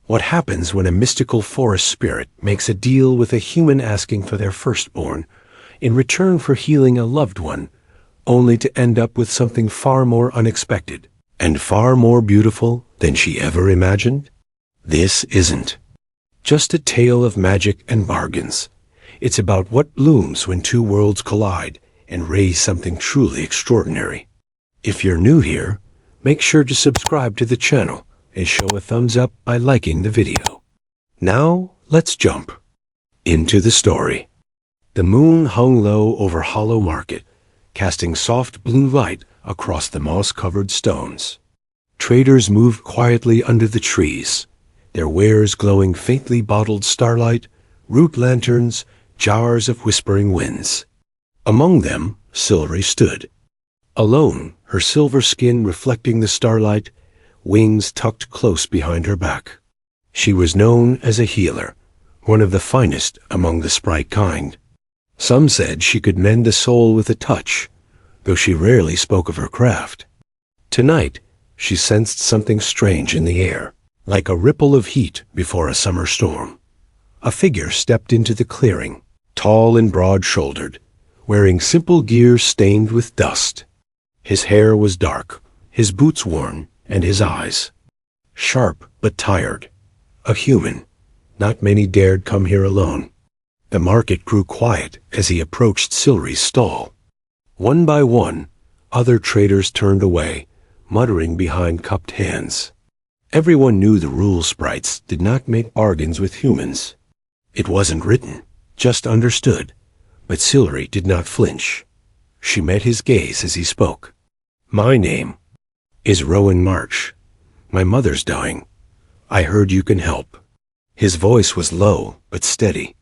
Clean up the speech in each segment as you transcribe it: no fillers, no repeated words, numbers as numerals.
What happens when a mystical forest spirit makes a deal with a human asking for their firstborn in return for healing a loved one, only to end up with something far more unexpected and far more beautiful than she ever imagined? This isn't just a tale of magic and bargains. It's about what blooms when two worlds collide and raise something truly extraordinary. If you're new here, make sure to subscribe to the channel and show a thumbs up by liking the video. Now, let's jump into the story. The moon hung low over Hollow Market, casting soft blue light across the moss-covered stones. Traders moved quietly under the trees, their wares glowing faintly bottled starlight, root lanterns, jars of whispering winds. Among them, Silvery stood, alone, her silver skin reflecting the starlight, wings tucked close behind her back. She was known as a healer, one of the finest among the sprite kind. Some said she could mend the soul with a touch, though she rarely spoke of her craft. Tonight, she sensed something strange in the air, like a ripple of heat before a summer storm. A figure stepped into the clearing, tall and broad-shouldered, wearing simple gear stained with dust. His hair was dark, his boots worn, and his eyes sharp but tired. A human. Not many dared come here alone. The market grew quiet as he approached Silvery's stall. One by one, other traders turned away, muttering behind cupped hands. Everyone knew the rule sprites did not make bargains with humans. It wasn't written, just understood. But Silvery did not flinch. She met his gaze as he spoke. "My name is Rowan March. My mother's dying. I heard you can help." His voice was low but steady.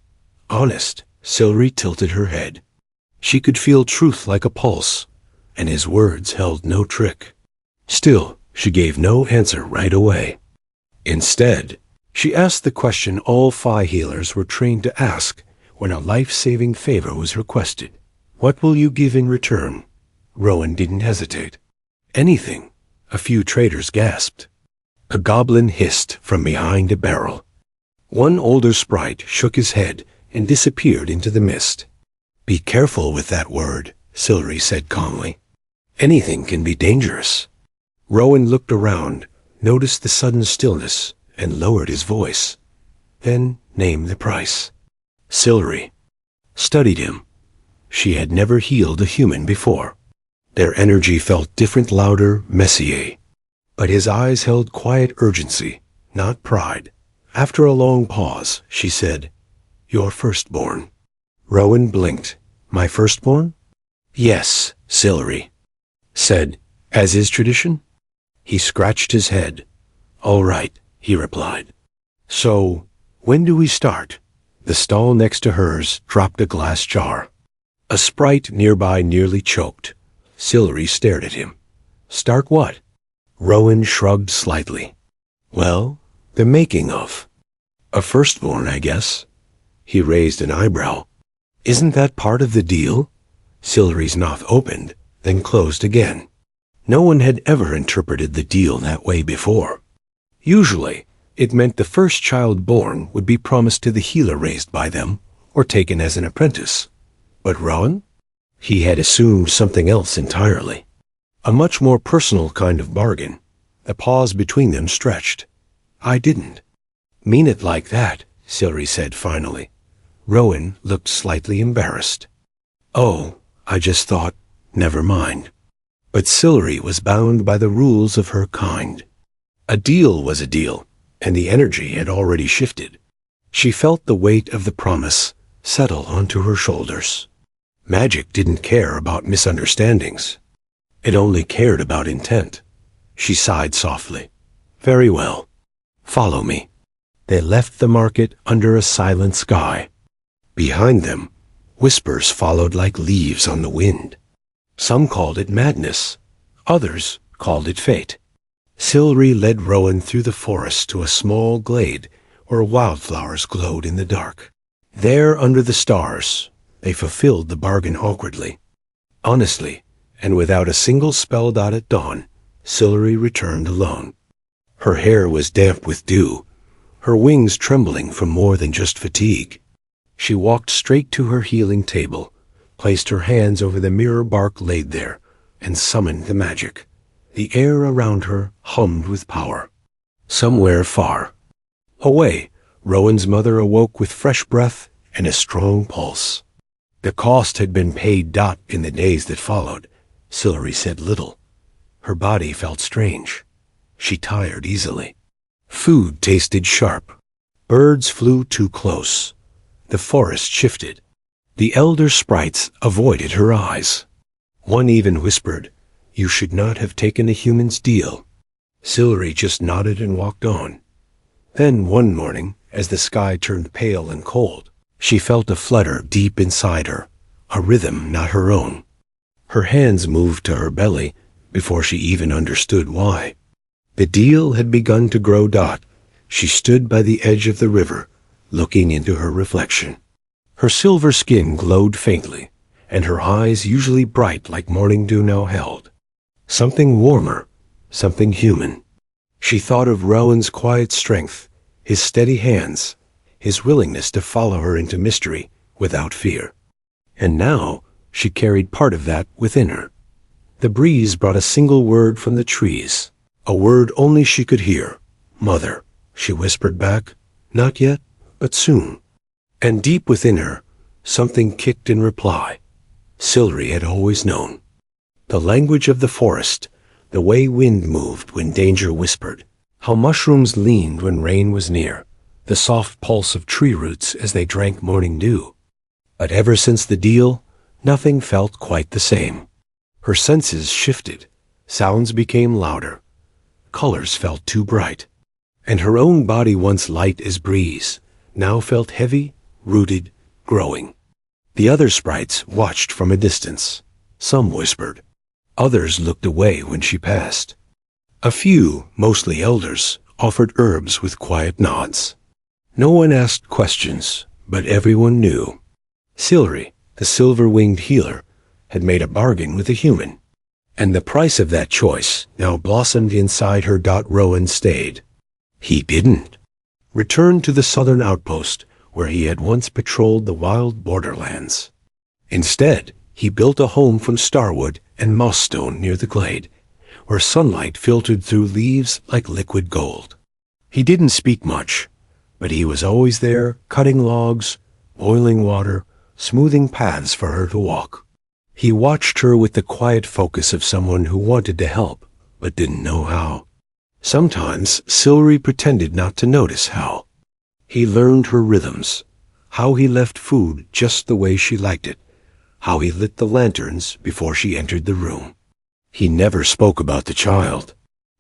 Honest. Silvery tilted her head. She could feel truth like a pulse, and his words held no trick. Still, she gave no answer right away. Instead, she asked the question all Phi healers were trained to ask when a life-saving favor was requested. "What will you give in return?" Rowan didn't hesitate. "Anything." A few traders gasped. A goblin hissed from behind a barrel. One older sprite shook his head and disappeared into the mist. "Be careful with that word," Silvery said calmly. "Anything can be dangerous." Rowan looked around, noticed the sudden stillness, and lowered his voice. "Then name the price." Silvery studied him. She had never healed a human before. Their energy felt different, louder, messier. But his eyes held quiet urgency, not pride. After a long pause, she said, "Your firstborn." Rowan blinked. "My firstborn?" "Yes," Silvery said, "as is tradition." He scratched his head. "All right," he replied. "So, when do we start?" The stall next to hers dropped a glass jar. A sprite nearby nearly choked. Silvery stared at him. "Start what?" Rowan shrugged slightly. "Well, the making of a firstborn, I guess." He raised an eyebrow. "Isn't that part of the deal?" Silvery's mouth opened, then closed again. No one had ever interpreted the deal that way before. Usually, it meant the first child born would be promised to the healer raised by them, or taken as an apprentice. But Rowan? He had assumed something else entirely. A much more personal kind of bargain. The pause between them stretched. "I didn't mean it like that," Silvery said finally. Rowan looked slightly embarrassed. "Oh, I just thought, never mind." But Silvery was bound by the rules of her kind. A deal was a deal, and the energy had already shifted. She felt the weight of the promise settle onto her shoulders. Magic didn't care about misunderstandings. It only cared about intent. She sighed softly. "Very well. Follow me." They left the market under a silent sky. Behind them, whispers followed like leaves on the wind. Some called it madness. Others called it fate. Silvery led Rowan through the forest to a small glade where wildflowers glowed in the dark. There, under the stars, they fulfilled the bargain awkwardly. Honestly, and without a single spell dot at dawn, Silvery returned alone. Her hair was damp with dew, her wings trembling from more than just fatigue. She walked straight to her healing table, placed her hands over the mirror bark laid there, and summoned the magic. The air around her hummed with power. Somewhere far away, Rowan's mother awoke with fresh breath and a strong pulse. The cost had been paid. In the days that followed, Silvery said little. Her body felt strange. She tired easily. Food tasted sharp. Birds flew too close. The forest shifted. The elder sprites avoided her eyes. One even whispered, "You should not have taken a human's deal." Silvery just nodded and walked on. Then one morning, as the sky turned pale and cold, she felt a flutter deep inside her, a rhythm not her own. Her hands moved to her belly before she even understood why. The deal had begun to grow. She stood by the edge of the river, looking into her reflection. Her silver skin glowed faintly, and her eyes, usually bright like morning dew, now held something warmer, something human. She thought of Rowan's quiet strength, his steady hands, his willingness to follow her into mystery without fear. And now she carried part of that within her. The breeze brought a single word from the trees, a word only she could hear. "Mother," she whispered back. "Not yet, but soon." And deep within her, something kicked in reply. Silvery had always known. The language of the forest, the way wind moved when danger whispered, how mushrooms leaned when rain was near, the soft pulse of tree roots as they drank morning dew. But ever since the deal, nothing felt quite the same. Her senses shifted, sounds became louder, colors felt too bright, and her own body, once light as breeze, now felt heavy, rooted, growing. The other sprites watched from a distance. Some whispered. Others looked away when she passed. A few, mostly elders, offered herbs with quiet nods. No one asked questions, but everyone knew. Silvery, the silver-winged healer, had made a bargain with a human, and the price of that choice now blossomed inside her. Rowan stayed. He didn't. Returned to the southern outpost where he had once patrolled the wild borderlands. Instead, he built a home from starwood and mossstone near the glade, where sunlight filtered through leaves like liquid gold. He didn't speak much, but he was always there, cutting logs, boiling water, smoothing paths for her to walk. He watched her with the quiet focus of someone who wanted to help, but didn't know how. Sometimes Silvery pretended not to notice how. He learned her rhythms, how he left food just the way she liked it, how he lit the lanterns before she entered the room. He never spoke about the child,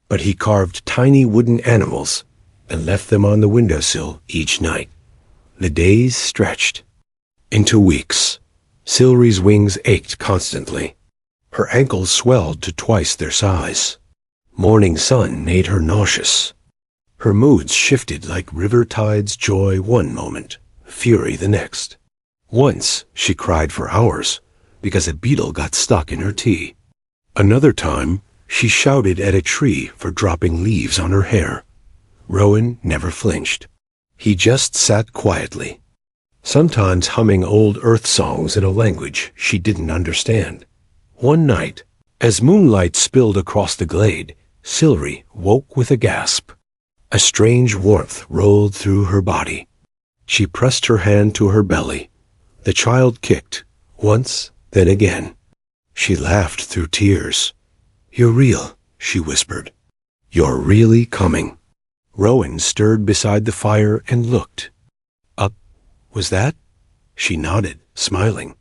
but he carved tiny wooden animals and left them on the windowsill each night. The days stretched into weeks. Silvery's wings ached constantly. Her ankles swelled to twice their size. Morning sun made her nauseous. Her moods shifted like river tides, joy one moment, fury the next. Once she cried for hours because a beetle got stuck in her tea. Another time she shouted at a tree for dropping leaves on her hair. Rowan never flinched. He just sat quietly, sometimes humming old earth songs in a language she didn't understand. One night, as moonlight spilled across the glade, Silvery woke with a gasp. A strange warmth rolled through her body. She pressed her hand to her belly. The child kicked, once, then again. She laughed through tears. "You're real," she whispered. "You're really coming." Rowan stirred beside the fire and looked. "Up, was that?" She nodded, smiling.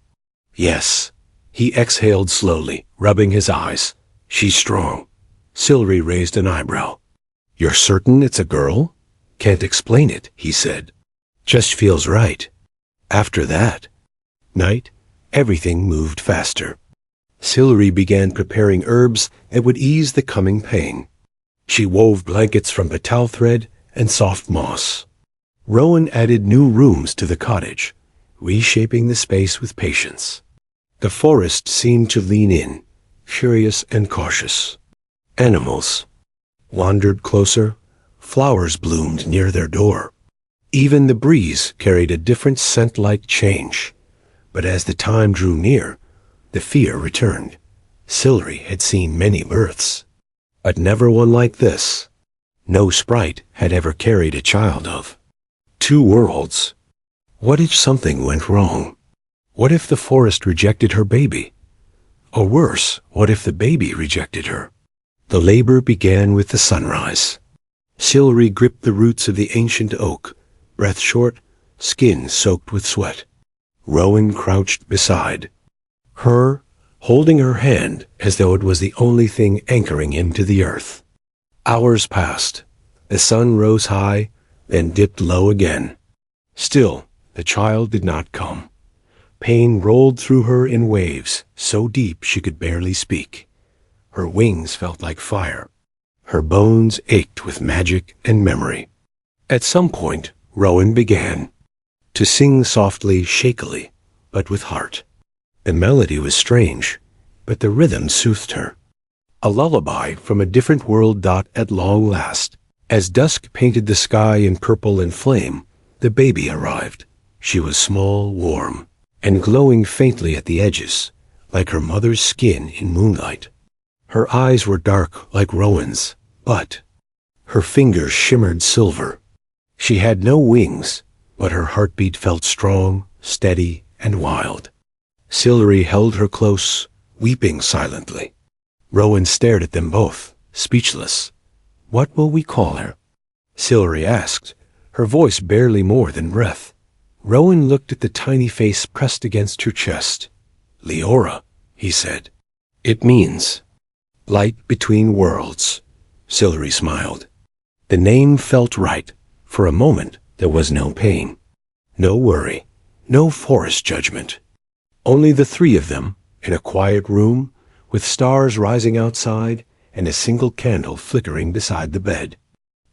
"Yes." He exhaled slowly, rubbing his eyes. "She's strong." Silvery raised an eyebrow. "You're certain it's a girl?" "Can't explain it," he said. "Just feels right." After that night, everything moved faster. Silvery began preparing herbs that would ease the coming pain. She wove blankets from batal thread and soft moss. Rowan added new rooms to the cottage, reshaping the space with patience. The forest seemed to lean in, curious and cautious. Animals wandered closer. Flowers bloomed near their door, Even the breeze carried a different scent-like change. But as the time drew near, the fear returned. Silvery had seen many births, but never one like this. No sprite had ever carried a child of 2 worlds. What if something went wrong? What if the forest rejected her baby? Or worse, what if the baby rejected her? The labor began with the sunrise. Silvery gripped the roots of the ancient oak, breath short, skin soaked with sweat. Rowan crouched beside her, holding her hand as though it was the only thing anchoring him to the earth. Hours passed. The sun rose high, then dipped low again. Still, the child did not come. Pain rolled through her in waves, so deep she could barely speak. Her wings felt like fire. Her bones ached with magic and memory. At some point, Rowan began to sing softly, shakily, but with heart. The melody was strange, but the rhythm soothed her. A lullaby from a different world. At long last, as dusk painted the sky in purple and flame, the baby arrived. She was small, warm, and glowing faintly at the edges, like her mother's skin in moonlight. Her eyes were dark like Rowan's, but her fingers shimmered silver. She had no wings, but her heartbeat felt strong, steady, and wild. Silvery held her close, weeping silently. Rowan stared at them both, speechless. "What will we call her?" Silvery asked, her voice barely more than breath. Rowan looked at the tiny face pressed against her chest. "Leora," he said. "It means light between worlds." Silvery smiled. The name felt right. For a moment, there was no pain, no worry, no forest judgment. Only the 3 of them, in a quiet room, with stars rising outside and a single candle flickering beside the bed.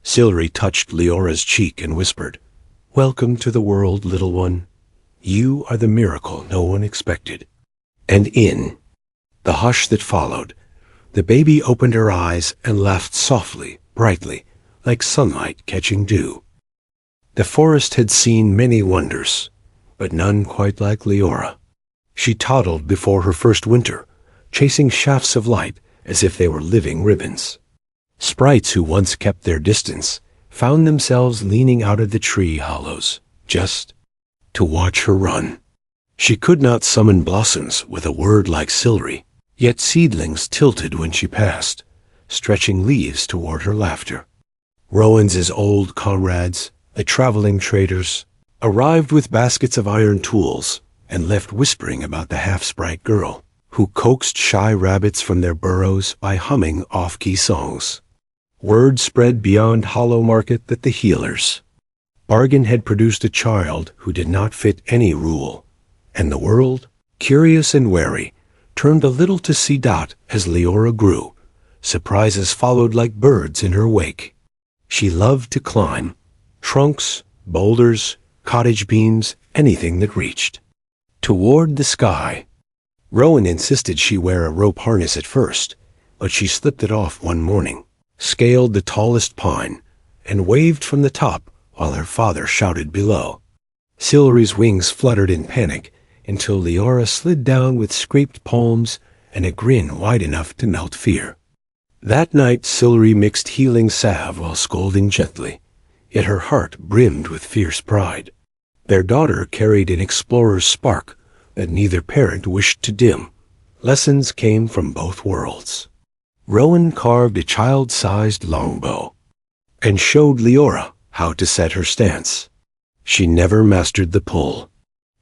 Silvery touched Leora's cheek and whispered, "Welcome to the world, little one. You are the miracle no one expected." And in the hush that followed, the baby opened her eyes and laughed softly, brightly, like sunlight catching dew. The forest had seen many wonders, but none quite like Leora. She toddled before her first winter, chasing shafts of light as if they were living ribbons. Sprites who once kept their distance found themselves leaning out of the tree hollows, just to watch her run. She could not summon blossoms with a word like Silvery, yet seedlings tilted when she passed, stretching leaves toward her laughter. Rowan's old comrades, the traveling traders, arrived with baskets of iron tools and left whispering about the half-sprite girl who coaxed shy rabbits from their burrows by humming off-key songs. Word spread beyond Hollow Market that the healers bargain had produced a child who did not fit any rule, and the world, curious and wary, turned a little to see Dot as Leora grew. Surprises followed like birds in her wake. She loved to climb trunks, boulders, cottage beams, anything that reached toward the sky. Rowan insisted she wear a rope harness at first, but she slipped it off one morning, scaled the tallest pine, and waved from the top while her father shouted below. Silvery's wings fluttered in panic until Leora slid down with scraped palms and a grin wide enough to melt fear. That night Silvery mixed healing salve while scolding gently, yet her heart brimmed with fierce pride. Their daughter carried an explorer's spark that neither parent wished to dim. Lessons came from both worlds. Rowan carved a child-sized longbow and showed Leora how to set her stance. She never mastered the pull.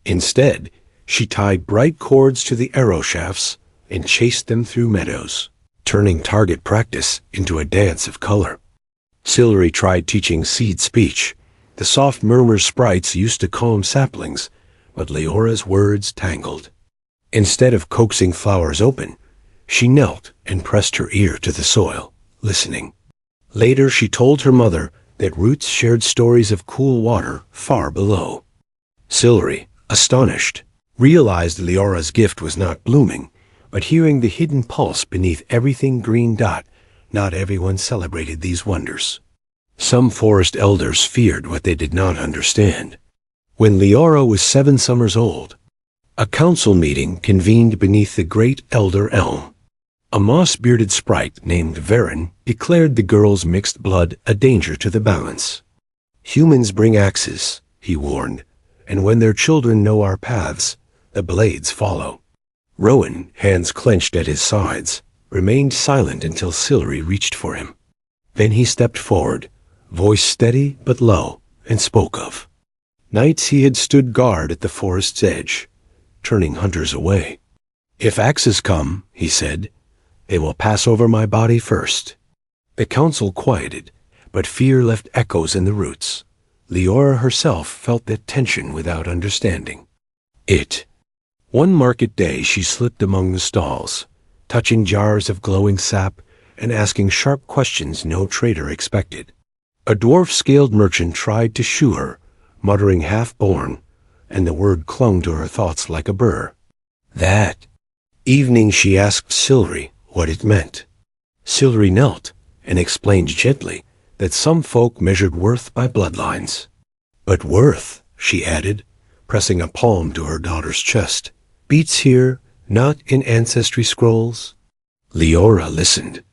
Instead, she tied bright cords to the arrow shafts and chased them through meadows, turning target practice into a dance of color. Silvery tried teaching seed speech. The soft murmurs sprites used to calm saplings, but Leora's words tangled. Instead of coaxing flowers open, she knelt and pressed her ear to the soil, listening. Later she told her mother that roots shared stories of cool water far below. Silvery, astonished, realized Leora's gift was not blooming, but hearing the hidden pulse beneath everything green. Not everyone celebrated these wonders. Some forest elders feared what they did not understand. When Leora was 7 summers old, a council meeting convened beneath the great elder elm. A moss-bearded sprite named Varen declared the girl's mixed blood a danger to the balance. "Humans bring axes," he warned, "and when their children know our paths, the blades follow." Rowan, hands clenched at his sides, remained silent until Silri reached for him. Then he stepped forward, voice steady but low, and spoke of nights he had stood guard at the forest's edge, turning hunters away. "If axes come," he said, "they will pass over my body first." The council quieted, but fear left echoes in the roots. Leora herself felt that tension without understanding it. One market day she slipped among the stalls, touching jars of glowing sap and asking sharp questions no trader expected. A dwarf-scaled merchant tried to shoo her, muttering half-born, and the word clung to her thoughts like a burr. That evening she asked Silri what it meant. Silri knelt and explained gently that some folk measured worth by bloodlines. "But worth," she added, pressing a palm to her daughter's chest, "beats here, not in ancestry scrolls." Leora listened.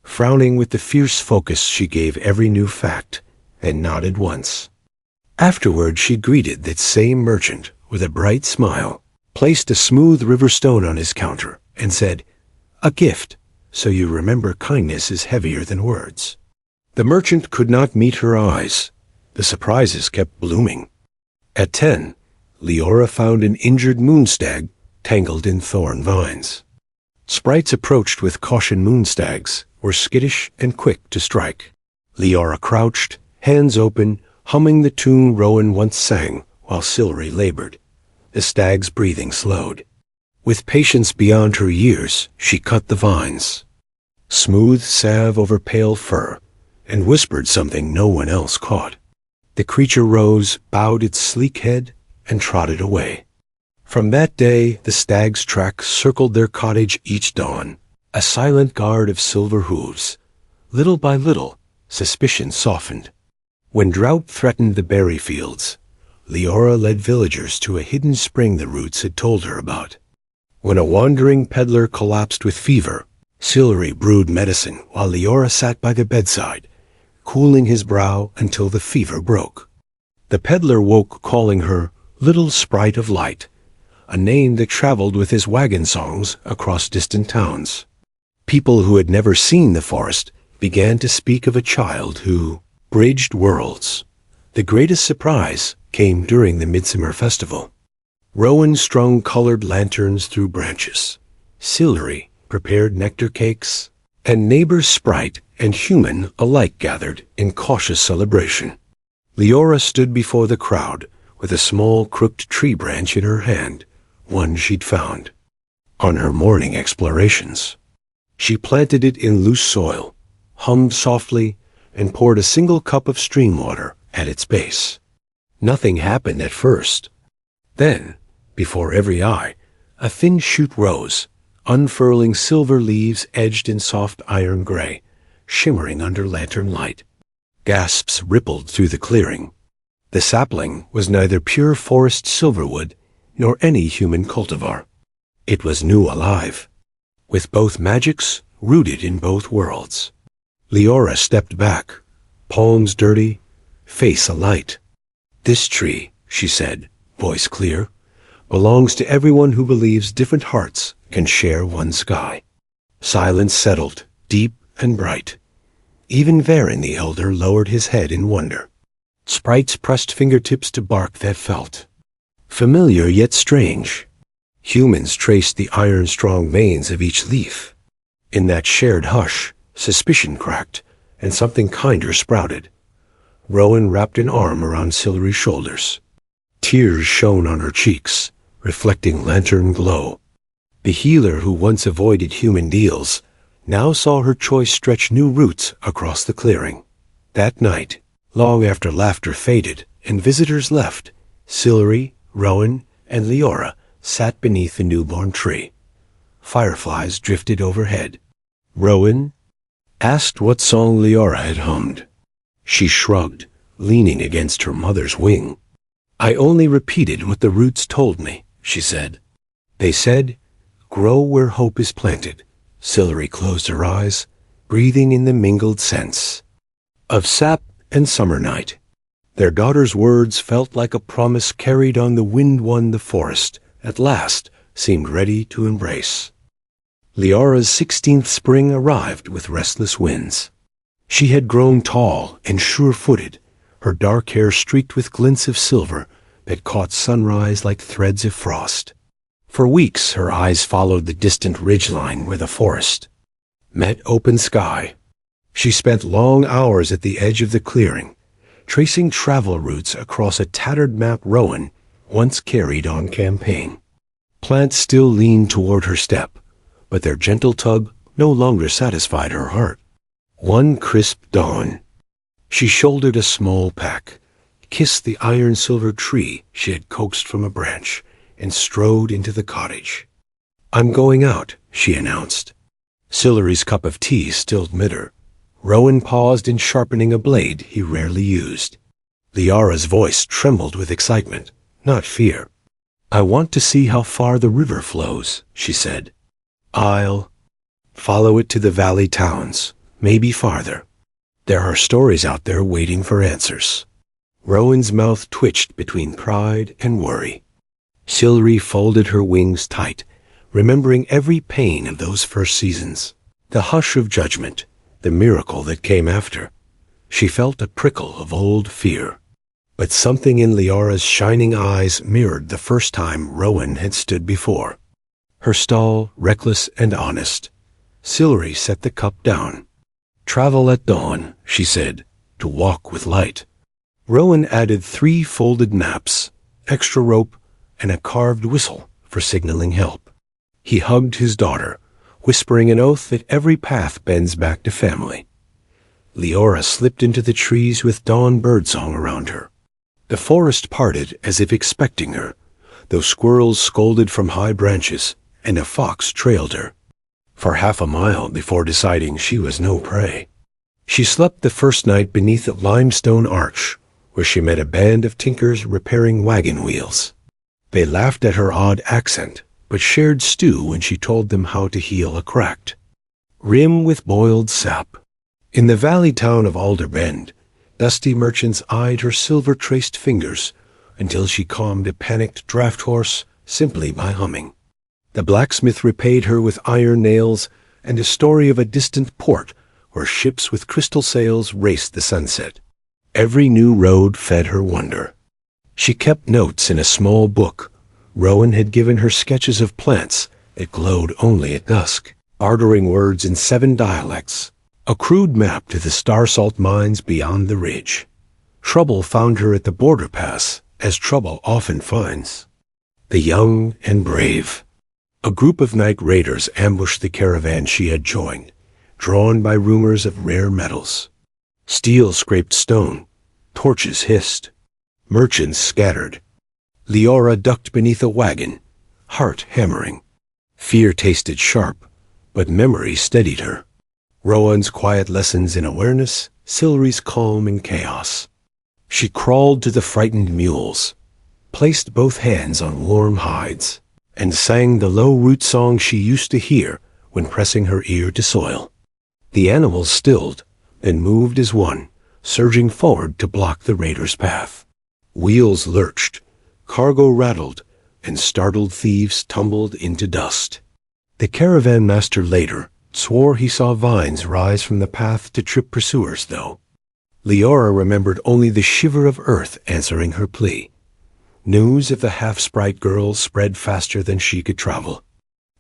Frowning with the fierce focus she gave every new fact, and nodded once. Afterward she greeted that same merchant with a bright smile, placed a smooth river stone on his counter, and said, "A gift, so you remember kindness is heavier than words." The merchant could not meet her eyes. The surprises kept blooming. At 10, Leora found an injured moonstag tangled in thorn vines. Sprites approached with caution. Moonstags were skittish and quick to strike. Leora crouched, hands open, humming the tune Rowan once sang while Silri labored. The stag's breathing slowed. With patience beyond her years, she cut the vines. Smooth salve over pale fur, and whispered something no one else caught. The creature rose, bowed its sleek head, and trotted away. From that day, the stag's track circled their cottage each dawn, a silent guard of silver hooves. Little by little, suspicion softened. When drought threatened the berry fields, Leora led villagers to a hidden spring the roots had told her about. When a wandering peddler collapsed with fever, Silri brewed medicine while Leora sat by the bedside, cooling his brow until the fever broke. The peddler woke calling her Little Sprite of Light, a name that traveled with his wagon songs across distant towns. People who had never seen the forest began to speak of a child who bridged worlds. The greatest surprise came during the Midsummer Festival. Rowan strung colored lanterns through branches. Silri prepared nectar cakes, and neighbors sprite and human alike gathered in cautious celebration. Leora stood before the crowd with a small crooked tree branch in her hand, one she'd found on her morning explorations. She planted it in loose soil, hummed softly, and poured a single cup of stream water at its base. Nothing happened at first. Then, before every eye, a thin shoot rose, unfurling silver leaves edged in soft iron gray, shimmering under lantern light. Gasps rippled through the clearing. The sapling was neither pure forest silverwood nor any human cultivar. It was new alive, with both magics rooted in both worlds. Leora stepped back, palms dirty, face alight. "This tree," she said, voice clear, "belongs to everyone who believes different hearts can share one sky." Silence settled, deep and bright. Even Varen the elder lowered his head in wonder. Sprites pressed fingertips to bark that felt familiar yet strange. Humans traced the iron-strong veins of each leaf. In that shared hush, suspicion cracked, and something kinder sprouted. Rowan wrapped an arm around Silri's shoulders. Tears shone on her cheeks, reflecting lantern glow. The healer who once avoided human deals now saw her choice stretch new roots across the clearing. That night, long after laughter faded and visitors left, Silri, Rowan, and Leora sat beneath the newborn tree. Fireflies drifted overhead. Rowan asked what song Leora had hummed. She shrugged, leaning against her mother's wing. "I only repeated what the roots told me," she said. "They said, 'Grow where hope is planted.'" Silvery closed her eyes, breathing in the mingled scents of sap and summer night. Their daughter's words felt like a promise carried on the wind. One the forest, at last, seemed ready to embrace. Liara's 16th spring arrived with restless winds. She had grown tall and sure-footed, her dark hair streaked with glints of silver that caught sunrise like threads of frost. For weeks her eyes followed the distant ridgeline where the forest met open sky. She spent long hours at the edge of the clearing, tracing travel routes across a tattered map Rowan once carried on campaign. Plants still leaned toward her step, but their gentle tug no longer satisfied her heart. One crisp dawn, she shouldered a small pack, kissed the iron-silver tree she had coaxed from a branch, and strode into the cottage. "I'm going out," she announced. Sillery's cup of tea stilled mid her. Rowan paused in sharpening a blade he rarely used. Liara's voice trembled with excitement, not fear. "I want to see how far the river flows," she said. "I'll follow it to the valley towns, maybe farther. There are stories out there waiting for answers." Rowan's mouth twitched between pride and worry. Sillery folded her wings tight, remembering every pain of those first seasons, the hush of judgment, the miracle that came after. She felt a prickle of old fear. But something in Liara's shining eyes mirrored the first time Rowan had stood before. Her stall, reckless and honest. Sillery set the cup down. "Travel at dawn," she said, "to walk with light." Rowan added 3 folded maps, extra rope, and a carved whistle for signaling help. He hugged his daughter, whispering an oath that every path bends back to family. Liara slipped into the trees with dawn birdsong around her. The forest parted as if expecting her, though squirrels scolded from high branches and a fox trailed her. For half a mile before deciding she was no prey. She slept the first night beneath a limestone arch, where she met a band of tinkers repairing wagon wheels. They laughed at her odd accent, but shared stew when she told them how to heal a cracked rim with boiled sap. In the valley town of Alder Bend, dusty merchants eyed her silver-traced fingers until she calmed a panicked draft horse simply by humming. The blacksmith repaid her with iron nails and a story of a distant port where ships with crystal sails raced the sunset. Every new road fed her wonder. She kept notes in a small book. Rowan had given her sketches of plants that glowed only at dusk, bartering words in 7 dialects, a crude map to the star salt mines beyond the ridge. Trouble found her at the border pass, as trouble often finds the young and brave. A group of night raiders ambushed the caravan she had joined, drawn by rumors of rare metals. Steel scraped stone, torches hissed, merchants scattered. Liara ducked beneath a wagon, heart hammering. Fear tasted sharp, but memory steadied her. Rowan's quiet lessons in awareness, Sillery's calm in chaos. She crawled to the frightened mules, placed both hands on warm hides, and sang the low root song she used to hear when pressing her ear to soil. The animals stilled, then moved as one, surging forward to block the raiders' path. Wheels lurched, cargo rattled, and startled thieves tumbled into dust. The caravan master later swore he saw vines rise from the path to trip pursuers, though. Liara remembered only the shiver of earth answering her plea. News of the half-sprite girl spread faster than she could travel.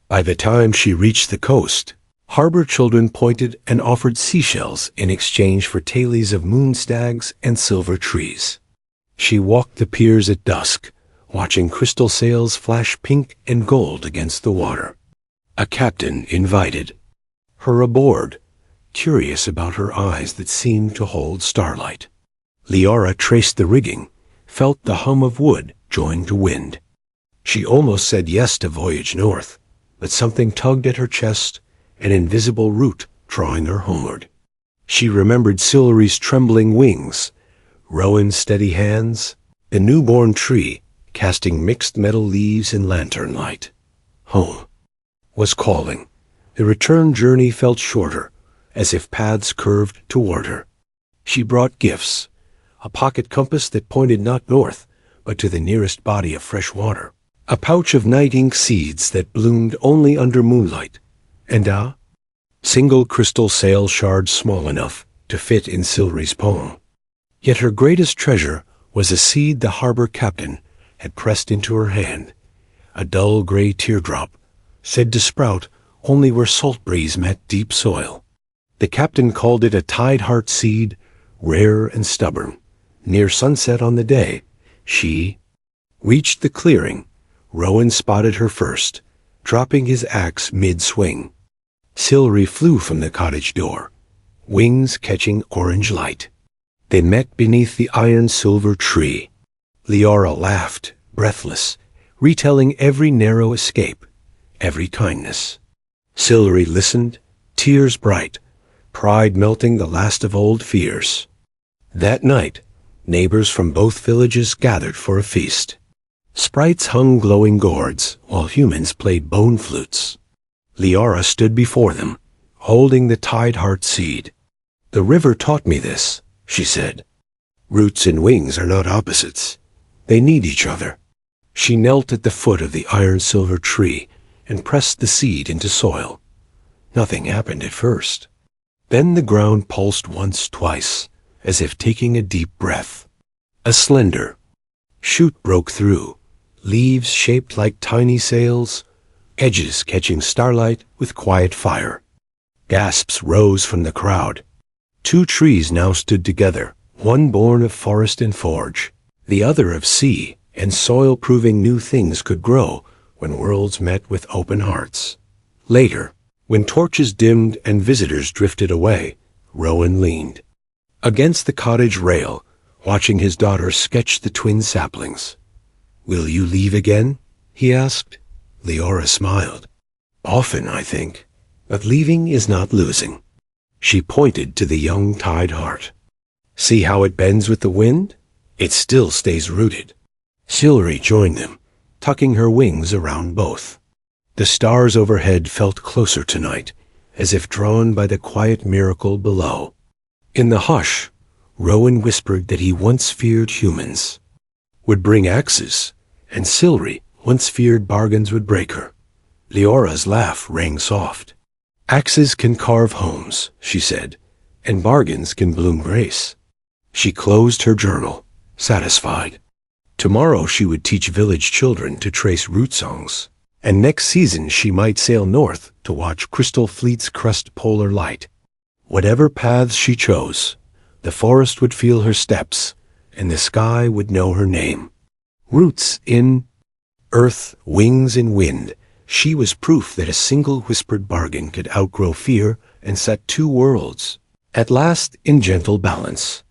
By the time she reached the coast, harbor children pointed and offered seashells in exchange for tailies of moon stags and silver trees. She walked the piers at dusk, watching crystal sails flash pink and gold against the water. A captain invited her aboard, curious about her eyes that seemed to hold starlight. Liara traced the rigging, felt the hum of wood joined to wind. She almost said yes to voyage north, but something tugged at her chest, an invisible root drawing her homeward. She remembered Silvery's trembling wings, Rowan's steady hands, the newborn tree casting mixed metal leaves in lantern light. Home was calling. The return journey felt shorter, as if paths curved toward her. She brought gifts, a pocket compass that pointed not north, but to the nearest body of fresh water, a pouch of night ink seeds that bloomed only under moonlight, and a single crystal sail shard small enough to fit in Silvery's palm. Yet her greatest treasure was a seed the harbor captain had pressed into her hand, a dull gray teardrop, said to sprout only where salt breeze met deep soil. The captain called it a tide heart seed, rare and stubborn. Near sunset on the day she reached the clearing, Rowan spotted her first, dropping his axe mid-swing. Silvery flew from the cottage door, wings catching orange light. They met beneath the iron-silver tree. Leora laughed, breathless, retelling every narrow escape, every kindness. Silvery listened, tears bright, pride melting the last of old fears. That night, neighbors from both villages gathered for a feast. Sprites hung glowing gourds, while humans played bone flutes. Leora stood before them, holding the tide heart seed. "The river taught me this," she said. "Roots and wings are not opposites. They need each other." She knelt at the foot of the iron-silver tree and pressed the seed into soil. Nothing happened at first. Then the ground pulsed once, twice, as if taking a deep breath. A slender shoot broke through, leaves shaped like tiny sails, edges catching starlight with quiet fire. Gasps rose from the crowd. 2 trees now stood together, one born of forest and forge, the other of sea and soil, proving new things could grow when worlds met with open hearts. Later, when torches dimmed and visitors drifted away, Rowan leaned against the cottage rail, watching his daughter sketch the twin saplings. "Will you leave again?" he asked. Leora smiled. "Often, I think, but leaving is not losing." She pointed to the young tide heart. "See how it bends with the wind? It still stays rooted." Silvery joined them, tucking her wings around both. The stars overhead felt closer tonight, as if drawn by the quiet miracle below. In the hush, Rowan whispered that he once feared humans would bring axes, and Silvery once feared bargains would break her. Leora's laugh rang soft. "Axes can carve homes," she said, "and bargains can bloom grace." She closed her journal, satisfied. Tomorrow she would teach village children to trace root songs, and next season she might sail north to watch crystal fleets crest polar light. Whatever paths she chose, the forest would feel her steps, and the sky would know her name. Roots in earth, wings in wind, she was proof that a single whispered bargain could outgrow fear and set 2 worlds, at last in gentle balance.